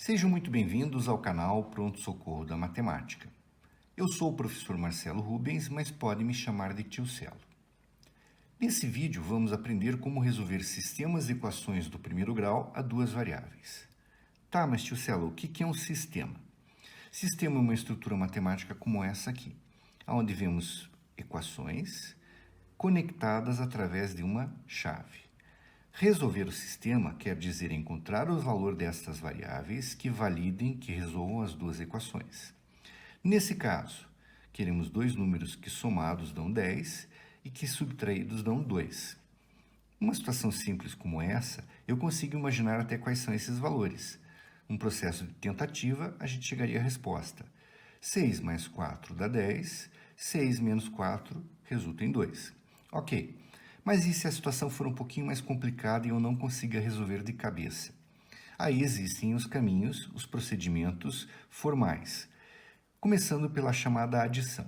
Sejam muito bem-vindos ao canal Pronto Socorro da Matemática. Eu sou o professor Marcelo Rubens, mas pode me chamar de Tio Celo. Nesse vídeo vamos aprender como resolver sistemas de equações do primeiro grau a duas variáveis. Tá, mas Tio Celo, o que é um sistema? Sistema é uma estrutura matemática como essa aqui, onde vemos equações conectadas através de uma chave. Resolver o sistema quer dizer encontrar o valor destas variáveis que validem, que resolvam as duas equações. Nesse caso, queremos dois números que somados dão 10 e que subtraídos dão 2. Numa situação simples como essa, eu consigo imaginar até quais são esses valores. Um processo de tentativa, a gente chegaria à resposta. 6 mais 4 dá 10, 6 menos 4 resulta em 2. Ok. Mas e se a situação for um pouquinho mais complicada e eu não consiga resolver de cabeça? Aí existem os caminhos, os procedimentos formais, começando pela chamada adição.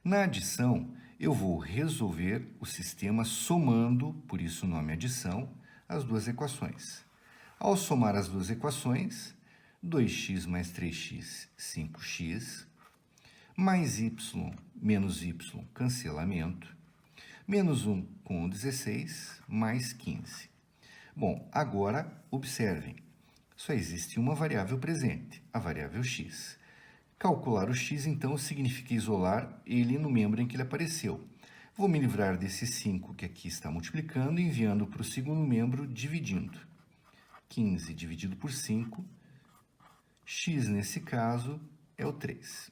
Na adição, eu vou resolver o sistema somando, por isso o nome adição, as duas equações. Ao somar as duas equações, 2x mais 3x, 5x, mais y menos y, cancelamento, menos 1 com 16, mais 15. Bom, agora observem, só existe uma variável presente, a variável x. Calcular o x, então, significa isolar ele no membro em que ele apareceu. Vou me livrar desse 5 que aqui está multiplicando, enviando para o segundo membro, dividindo. 15 dividido por 5, x nesse caso é o 3.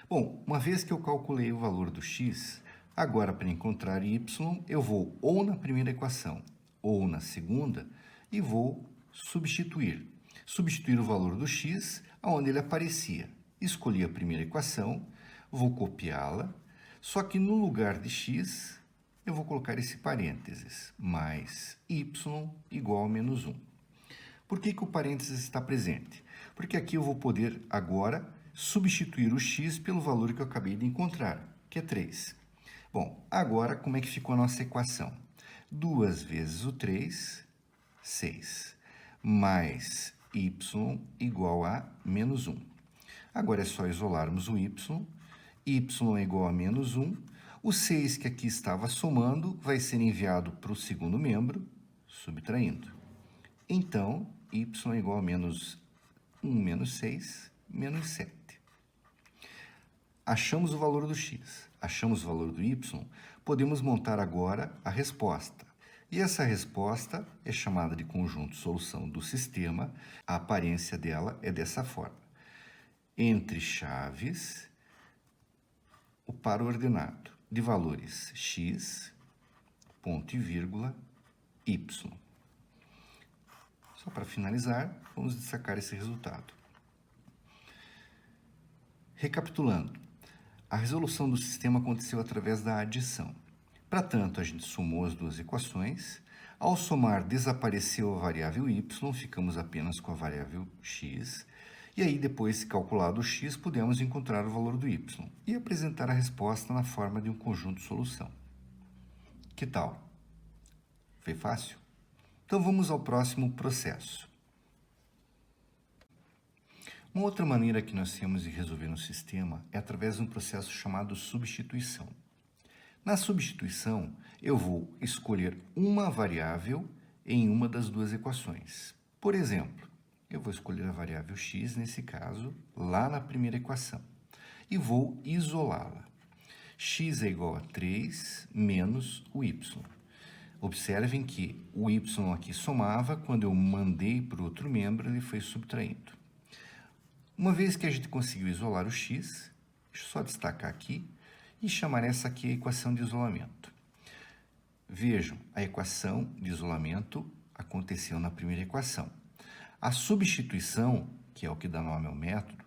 Bom, uma vez que eu calculei o valor do x, agora, para encontrar y, eu vou ou na primeira equação ou na segunda e vou substituir. Substituir o valor do x onde ele aparecia. Escolhi a primeira equação, vou copiá-la, só que no lugar de x, eu vou colocar esse parênteses, mais y igual a menos 1. Por que o parênteses está presente? Porque aqui eu vou poder agora substituir o x pelo valor que eu acabei de encontrar, que é 3. Bom, agora como é que ficou a nossa equação? 2 vezes o 3, 6, mais y igual a menos 1. Agora é só isolarmos o y é igual a menos 1. O 6 que aqui estava somando vai ser enviado para o segundo membro, subtraindo. Então, y é igual a menos 1 menos 6, menos 7. Achamos o valor do x, achamos o valor do y, podemos montar agora a resposta. E essa resposta é chamada de conjunto solução do sistema. A aparência dela é dessa forma. Entre chaves, o par ordenado de valores x, ponto e vírgula, y. Só para finalizar, vamos destacar esse resultado. Recapitulando, a resolução do sistema aconteceu através da adição. Para tanto, a gente somou as duas equações. Ao somar, desapareceu a variável y, ficamos apenas com a variável x. E aí, depois de calculado o x, pudemos encontrar o valor do y e apresentar a resposta na forma de um conjunto solução. Que tal? Foi fácil? Então, vamos ao próximo processo. Uma outra maneira que nós temos de resolver um sistema é através de um processo chamado substituição. Na substituição, eu vou escolher uma variável em uma das duas equações. Por exemplo, eu vou escolher a variável x, nesse caso, lá na primeira equação, e vou isolá-la. X é igual a 3 menos o y. Observem que o y aqui somava, quando eu mandei para o outro membro, ele foi subtraindo. Uma vez que a gente conseguiu isolar o x, deixa eu só destacar aqui, e chamar essa aqui a equação de isolamento. Vejam, a equação de isolamento aconteceu na primeira equação. A substituição, que é o que dá nome ao método,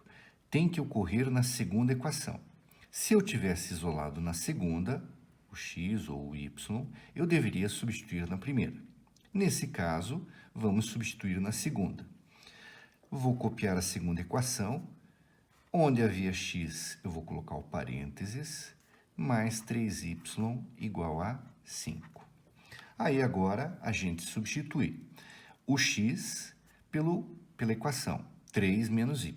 tem que ocorrer na segunda equação. Se eu tivesse isolado na segunda, o x ou o y, eu deveria substituir na primeira. Nesse caso, vamos substituir na segunda. Vou copiar a segunda equação. Onde havia x, eu vou colocar o parênteses, mais 3y igual a 5. Aí agora a gente substitui o x pelo pela equação 3 menos y.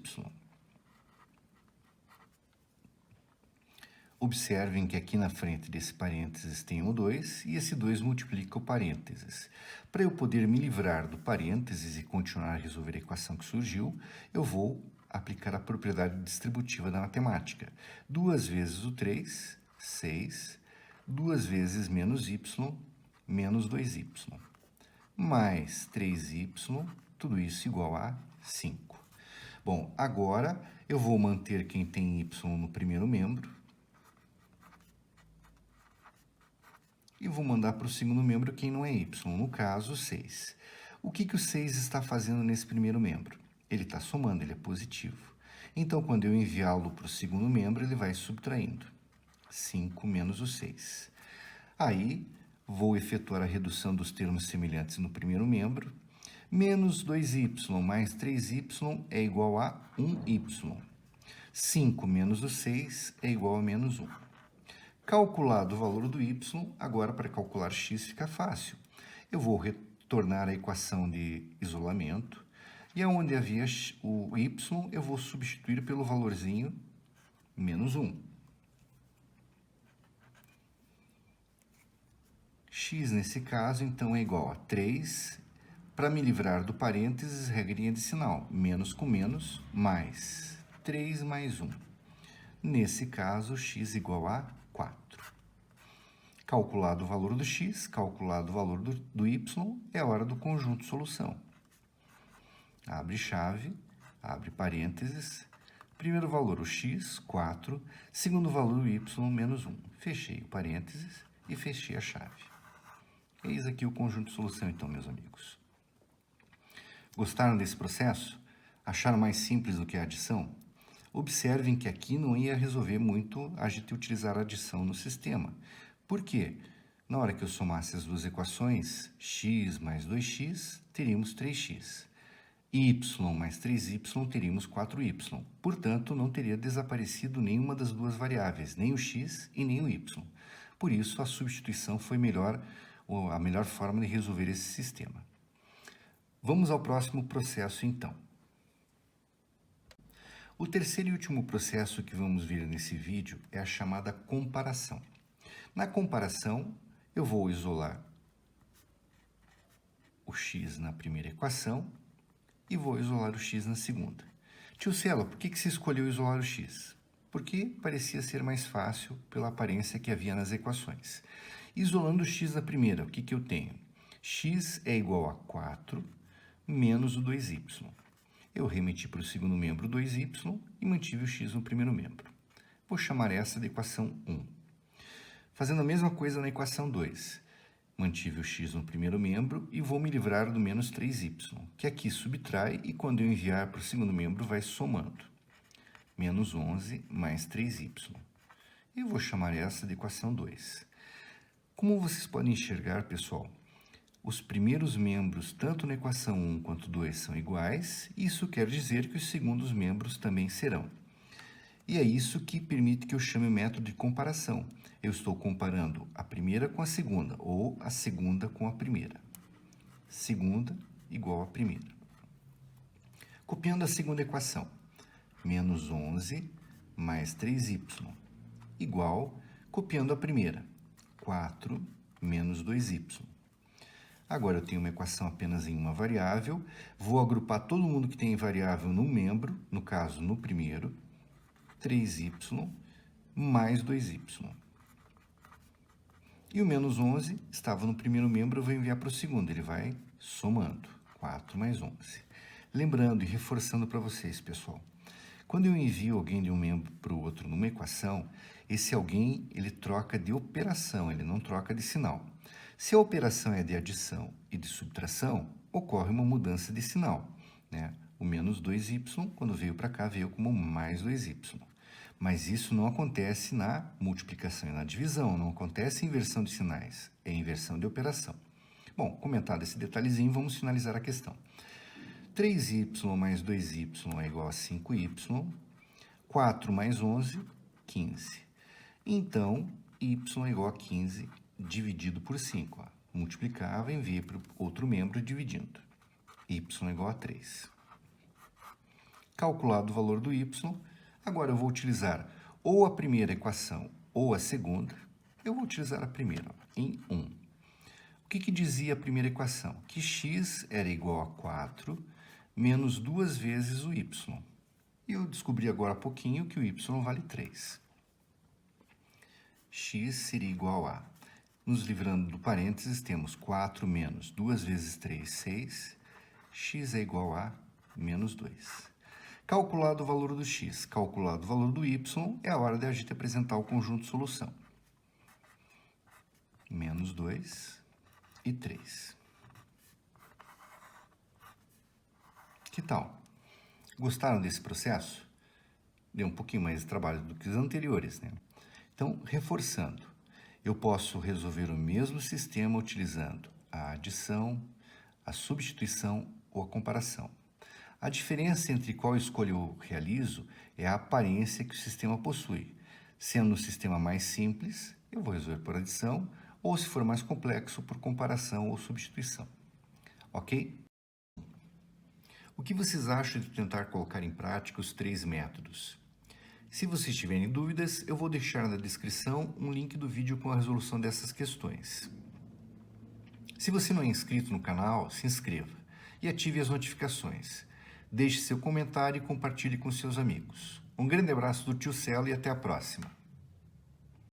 Observem que aqui na frente desse parênteses tem o 2 e esse 2 multiplica o parênteses. Para eu poder me livrar do parênteses e continuar a resolver a equação que surgiu, eu vou aplicar a propriedade distributiva da matemática. 2 vezes o 3, 6, 2 vezes menos y, menos 2y, mais 3y, tudo isso igual a 5. Bom, agora eu vou manter quem tem y no primeiro membro, e vou mandar para o segundo membro quem não é y, no caso, 6. O que o 6 está fazendo nesse primeiro membro? Ele está somando, ele é positivo. Então, quando eu enviá-lo para o segundo membro, ele vai subtraindo. 5 menos o 6. Aí, vou efetuar a redução dos termos semelhantes no primeiro membro. Menos 2y mais 3y é igual a 1y. 5 menos o 6 é igual a menos 1. Calculado o valor do y, agora para calcular x fica fácil. Eu vou retornar a equação de isolamento e aonde havia o y, eu vou substituir pelo valorzinho menos 1. X, nesse caso, então, é igual a 3. Para me livrar do parênteses, regrinha de sinal. Menos com menos, mais 3 mais 1. Nesse caso, x igual a 4. Calculado o valor do x, calculado o valor do y, é hora do conjunto solução. Abre chave, abre parênteses. Primeiro valor, o x, 4. Segundo valor, o y, menos 1. Fechei o parênteses e fechei a chave. Eis aqui o conjunto solução, então, meus amigos. Gostaram desse processo? Acharam mais simples do que a adição? Observem que aqui não ia resolver muito a gente utilizar a adição no sistema. Por quê? Na hora que eu somasse as duas equações, x mais 2x, teríamos 3x. Y mais 3y, teríamos 4y. Portanto, não teria desaparecido nenhuma das duas variáveis, nem o x e nem o y. Por isso, a substituição foi a melhor forma de resolver esse sistema. Vamos ao próximo processo, então. O terceiro e último processo que vamos ver nesse vídeo é a chamada comparação. Na comparação, eu vou isolar o x na primeira equação e vou isolar o x na segunda. Tio Celo, por que você escolheu isolar o x? Porque parecia ser mais fácil pela aparência que havia nas equações. Isolando o x na primeira, o que eu tenho? X é igual a 4 menos o 2y. Eu remeti para o segundo membro 2y e mantive o x no primeiro membro. Vou chamar essa de equação 1. Fazendo a mesma coisa na equação 2. Mantive o x no primeiro membro e vou me livrar do menos 3y, que aqui subtrai e quando eu enviar para o segundo membro vai somando. Menos 11 mais 3y. E vou chamar essa de equação 2. Como vocês podem enxergar, pessoal, os primeiros membros, tanto na equação 1 quanto 2, são iguais. Isso quer dizer que os segundos membros também serão. E é isso que permite que eu chame o método de comparação. Eu estou comparando a primeira com a segunda, ou a segunda com a primeira. Segunda igual a primeira. Copiando a segunda equação, menos 11 mais 3y, igual, copiando a primeira, 4 menos 2y. Agora eu tenho uma equação apenas em uma variável, vou agrupar todo mundo que tem variável num membro, no caso no primeiro, 3y mais 2y. E o menos 11 estava no primeiro membro, eu vou enviar para o segundo, ele vai somando, 4 mais 11. Lembrando e reforçando para vocês, pessoal, quando eu envio alguém de um membro para o outro numa equação, esse alguém, ele troca de operação, ele não troca de sinal. Se a operação é de adição e de subtração, ocorre uma mudança de sinal, né? O menos 2y, quando veio para cá, veio como mais 2y. Mas isso não acontece na multiplicação e na divisão, não acontece em inversão de sinais, é inversão de operação. Bom, comentado esse detalhezinho, vamos finalizar a questão. 3y mais 2y é igual a 5y, 4 mais 11, 15. Então, y é igual a 15 dividido por 5. Multiplicava, enviei para o outro membro dividindo. Y é igual a 3. calculado o valor do y. Agora eu vou utilizar ou a primeira equação ou a segunda. Eu vou utilizar a primeira, em 1. O que dizia a primeira equação? Que x era igual a 4 menos 2 vezes o y. E eu descobri agora há pouquinho que o y vale 3. X seria igual a, nos livrando do parênteses, temos 4 menos 2 vezes 3, 6. X é igual a menos 2. Calculado o valor do x, calculado o valor do y, é a hora de a gente apresentar o conjunto de solução. Menos 2 e 3. Que tal? Gostaram desse processo? Deu um pouquinho mais de trabalho do que os anteriores, né? Então, reforçando, eu posso resolver o mesmo sistema utilizando a adição, a substituição ou a comparação. A diferença entre qual escolha eu realizo é a aparência que o sistema possui. Sendo um sistema mais simples, eu vou resolver por adição, ou se for mais complexo, por comparação ou substituição. Ok? O que vocês acham de tentar colocar em prática os 3 métodos? Se vocês tiverem dúvidas, eu vou deixar na descrição um link do vídeo com a resolução dessas questões. Se você não é inscrito no canal, se inscreva e ative as notificações. Deixe seu comentário e compartilhe com seus amigos. Um grande abraço do tio Celo e até a próxima!